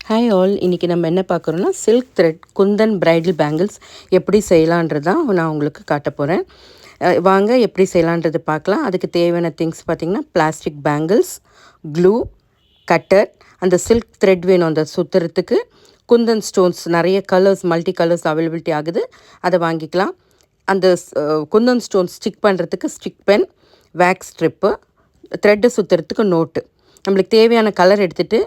Hi all, இன்றைக்கி நம்ம என்ன பார்க்குறோன்னா silk thread kundan bridal bangles எப்படி செய்யலான்றது தான் நான் உங்களுக்கு காட்ட போகிறேன். வாங்க எப்படி செய்யலான்றது பார்க்கலாம். அதுக்கு தேவையான திங்ஸ் பார்த்திங்கன்னா பிளாஸ்டிக் பேங்கிள்ஸ், க்ளூ, கட்டர், அந்த சில்க் த்ரெட் வேணும் அந்த சுற்றுறதுக்கு, குந்தன் ஸ்டோன்ஸ் நிறைய கலர்ஸ் மல்டி கலர்ஸ் அவைலபிலிட்டி ஆகுது, அதை வாங்கிக்கலாம். அந்த குந்தன் ஸ்டோன்ஸ் ஸ்டிக் பண்ணுறதுக்கு stick pen, wax strip, thread சுற்றுறதுக்கு நோட்டு. நம்மளுக்கு தேவையான கலர் எடுத்துகிட்டு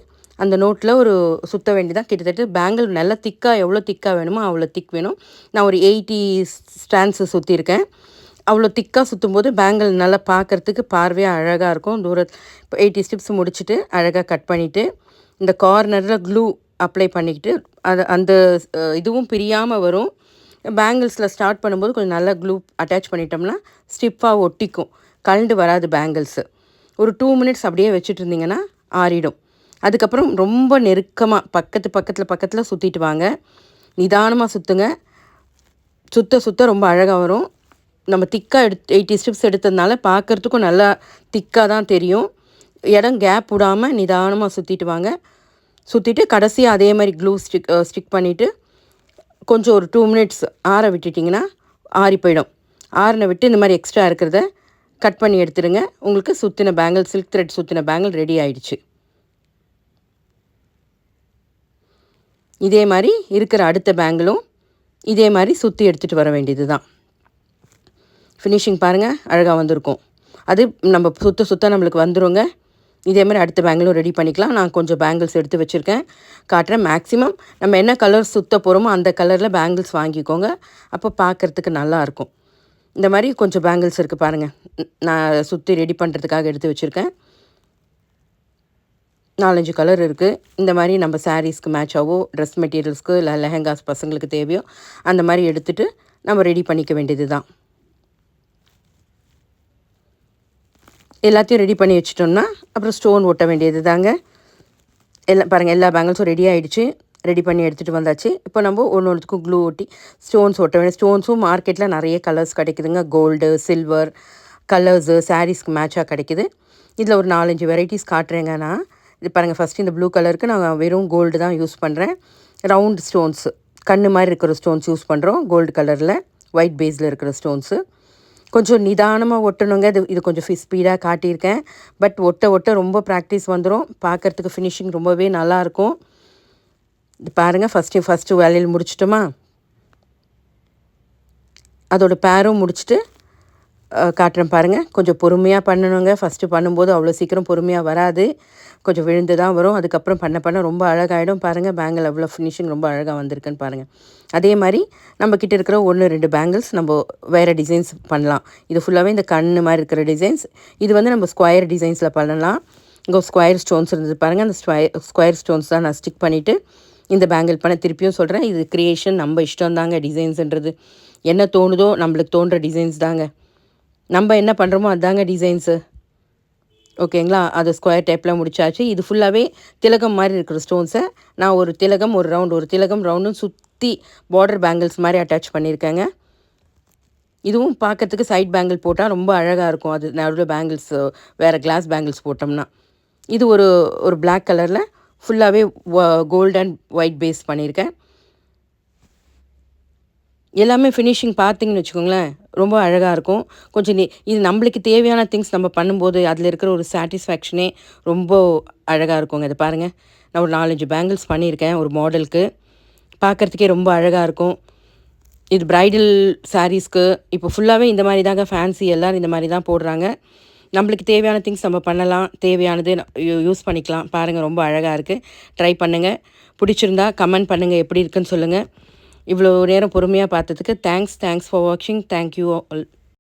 அந்த நோட்டில் ஒரு சுற்ற வேண்டியதான். கிட்டத்தட்ட பேங்கிள் நல்லா திக்காக எவ்வளோ திக்காக வேணுமோ அவ்வளோ திக் வேணும். நான் ஒரு 80 ஸ்டாண்ட்ஸு சுற்றிருக்கேன். அவ்வளோ திக்காக சுற்றும் போது பேங்கிள் நல்லா பார்க்குறதுக்கு பார்வையாக அழகாக இருக்கும். இப்போ 80 ஸ்டிப்ஸ் முடிச்சுட்டு அழகாக கட் பண்ணிவிட்டு இந்த கார்னரில் க்ளூ அப்ளை பண்ணிக்கிட்டு அந்த இதுவும் பிரியாமல் வரும். பேங்கிள்ஸில் ஸ்டார்ட் பண்ணும்போது கொஞ்சம் நல்லா க்ளூ அட்டாச் பண்ணிட்டோம்னா ஸ்டிப்பாக ஒட்டிக்கும், கழண்டு வராது பேங்கிள்ஸு. ஒரு 2 மினிட்ஸ் அப்படியே வச்சுட்டு இருந்தீங்கன்னா ஆறிடும். அதுக்கப்புறம் ரொம்ப நெருக்கமாக பக்கத்தில் சுற்றிட்டு வாங்க. நிதானமாக சுற்றுங்க. சுற்ற ரொம்ப அழகாக வரும். நம்ம திக்காக 80 ஸ்டிப்ஸ் எடுத்ததுனால பார்க்குறதுக்கும் நல்லா திக்காக தான் தெரியும். இடம் கேப் விடாமல் நிதானமாக சுற்றிட்டு வாங்க. சுற்றிட்டு கடைசியாக அதே மாதிரி க்ளூ ஸ்டிக் பண்ணிவிட்டு கொஞ்சம் ஒரு 2 மினிட்ஸ் ஆற விட்டுட்டிங்கன்னா ஆறி போயிடும். ஆறின விட்டு இந்த மாதிரி எக்ஸ்ட்ரா இருக்கிறத கட் பண்ணி எடுத்துடுங்க. உங்களுக்கு சுற்றின பேங்கிள், சில்க் த்ரெட் சுற்றின பேங்கிள் ரெடி ஆகிடுச்சு. இதே மாதிரி இருக்கிற அடுத்த பேங்கிளும் இதே மாதிரி சுற்றி எடுத்துகிட்டு வர வேண்டியது தான். ஃபினிஷிங் பாருங்கள், அழகாக வந்திருக்கும். அது நம்ம சுற்ற நம்மளுக்கு வந்துடுங்க. இதே மாதிரி அடுத்த பேங்கிளும் ரெடி பண்ணிக்கலாம். நான் கொஞ்சம் பேங்கிள்ஸ் எடுத்து வச்சுருக்கேன், காட்டுறேன். மேக்ஸிமம் நம்ம என்ன கலர் சுற்ற போகிறோமோ அந்த கலரில் பேங்கிள்ஸ் வாங்கிக்கோங்க, அப்போ பார்க்குறதுக்கு நல்லாயிருக்கும். இந்த மாதிரி கொஞ்சம் பேங்கிள்ஸ் இருக்குது பாருங்கள், நான் சுற்றி ரெடி பண்ணுறதுக்காக எடுத்து வச்சுருக்கேன். 4-5 கலர் இருக்குது. இந்த மாதிரி நம்ம சாரீஸ்க்கு மேட்சாவோ, ட்ரெஸ் மெட்டீரியல்ஸ்க்கு இல்லை லெஹங்காஸ் பசங்களுக்கு தேவையோ அந்த மாதிரி எடுத்துகிட்டு நம்ம ரெடி பண்ணிக்க வேண்டியது தான். எல்லாத்தையும் ரெடி பண்ணி வச்சிட்டோம்னா அப்புறம் ஸ்டோன் ஒட்ட வேண்டியது தாங்க. எல்லாம் பாருங்கள், எல்லா பேங்கிள்ஸும் ரெடி ஆகிடுச்சு. ரெடி பண்ணி எடுத்துகிட்டு வந்தாச்சு. இப்போ நம்ம ஒன்றுத்துக்கும் க்ளூ ஒட்டி ஸ்டோன்ஸ் ஒட்ட வேண்டிய. ஸ்டோன்ஸும் மார்க்கெட்டில் நிறைய கலர்ஸ் கிடைக்குதுங்க. கோல்டு, சில்வர் கலர்ஸு சாரீஸ்க்கு மேட்சாக கிடைக்குது. இதில் ஒரு 4-5 வெரைட்டிஸ் காட்டுறேங்க நான். இது பாருங்கள், ஃபஸ்ட்டு இந்த ப்ளூ கலருக்கு நான் வெறும் கோல்டு தான் யூஸ் பண்ணுறேன். ரவுண்ட் ஸ்டோன்ஸு, கண்ணு மாதிரி இருக்கிற ஸ்டோன்ஸ் யூஸ் பண்ணுறோம். கோல்டு கலரில் ஒயிட் பேஸில் இருக்கிற ஸ்டோன்ஸு. கொஞ்சம் நிதானமாக ஒட்டணுங்க. இது கொஞ்சம் ஸ்பீடாக காட்டியிருக்கேன். பட் ஒட்ட ரொம்ப ப்ராக்டிஸ் வந்துடும். பார்க்குறதுக்கு ஃபினிஷிங் ரொம்பவே நல்லாயிருக்கும். இது பாருங்கள், ஃபஸ்ட்டு வேலையில் முடிச்சிட்டோமா, அதோட பேரும் முடிச்சுட்டு காட்டுறேன் பாருங்கள். கொஞ்சம் பொறுமையாக பண்ணணுங்க. ஃபஸ்ட்டு பண்ணும்போது அவ்வளோ சீக்கிரம் பொறுமையாக வராது, கொஞ்சம் விழுந்து தான் வரும். அதுக்கப்புறம் பண்ண ரொம்ப அழகாகிடும். பாருங்கள், பேங்கிள் அவ்வளோ ஃபினிஷிங் ரொம்ப அழகாக வந்திருக்குன்னு பாருங்கள். அதே மாதிரி நம்மக்கிட்ட இருக்கிற 1-2 பேங்கிள்ஸ் நம்ம வேறு டிசைன்ஸ் பண்ணலாம். இது ஃபுல்லாகவே இந்த கண்ணு மாதிரி இருக்கிற டிசைன்ஸ். இது வந்து நம்ம ஸ்கொயர் டிசைன்ஸில் பண்ணலாம். இங்கே ஸ்கொயர் ஸ்டோன்ஸ் இருந்தது பாருங்கள். அந்த ஸ்கொயர் ஸ்டோன்ஸ் தான் நான் ஸ்டிக் பண்ணிவிட்டு இந்த பேங்கிள் பண்ண. திருப்பியும் சொல்கிறேன், இது க்ரியேஷன், நம்ம இஷ்டம் தாங்க. டிசைன்ஸுன்றது என்ன தோணுதோ நம்மளுக்கு தோன்ற டிசைன்ஸ் தாங்க. நம்ம என்ன பண்ணுறோமோ அதுதாங்க டிசைன்ஸு. ஓகேங்களா? அது ஸ்கொயர் டைப்பில் முடிச்சாச்சு. இது ஃபுல்லாகவே திலகம் மாதிரி இருக்கிற ஸ்டோன்ஸை நான் ஒரு திலகம் ஒரு ரவுண்ட், ஒரு திலகம் ரவுண்டுன்னு சுற்றி பார்டர் பேங்கிள்ஸ் மாதிரி அட்டாச் பண்ணியிருக்கேங்க. இதுவும் பார்க்கறதுக்கு சைட் பேங்கிள் போட்டால் ரொம்ப அழகாக இருக்கும். அது நடுவில் பேங்கிள்ஸ் வேறு கிளாஸ் பேங்கிள்ஸ் போட்டோம்னா. இது ஒரு பிளாக் கலரில் ஃபுல்லாகவே கோல்டு அண்ட் ஒயிட் பேஸ் பண்ணியிருக்கேன். எல்லாமே ஃபினிஷிங் பார்த்திங்கன்னு வச்சுக்கோங்களேன், ரொம்ப அழகாக இருக்கும். கொஞ்சம் இது நம்மளுக்கு தேவையான திங்ஸ் நம்ம பண்ணும்போது அதில் இருக்கிற ஒரு சாட்டிஸ்ஃபேக்ஷனே ரொம்ப அழகாக இருக்குங்க. இது பாருங்கள், நான் ஒரு 4-5 பேங்கிள்ஸ் பண்ணியிருக்கேன் ஒரு மாடலுக்கு. பார்க்குறதுக்கே ரொம்ப அழகாக இருக்கும். இது ப்ரைடல் சாரீஸ்க்கு இப்போ ஃபுல்லாகவே இந்த மாதிரி தாங்க. ஃபேன்சி எல்லோரும் இந்த மாதிரி தான் போடுறாங்க. நம்மளுக்கு தேவையான திங்ஸ் நம்ம பண்ணலாம், தேவையானது யூஸ் பண்ணிக்கலாம். பாருங்கள், ரொம்ப அழகாக இருக்குது. ட்ரை பண்ணுங்கள். பிடிச்சிருந்தா கமெண்ட் பண்ணுங்கள், எப்படி இருக்குன்னு சொல்லுங்கள். இவ்வளோ நேரம் பொறுமையாக பார்த்ததுக்கு தேங்க்ஸ் ஃபார் வாட்சிங். Thank you all.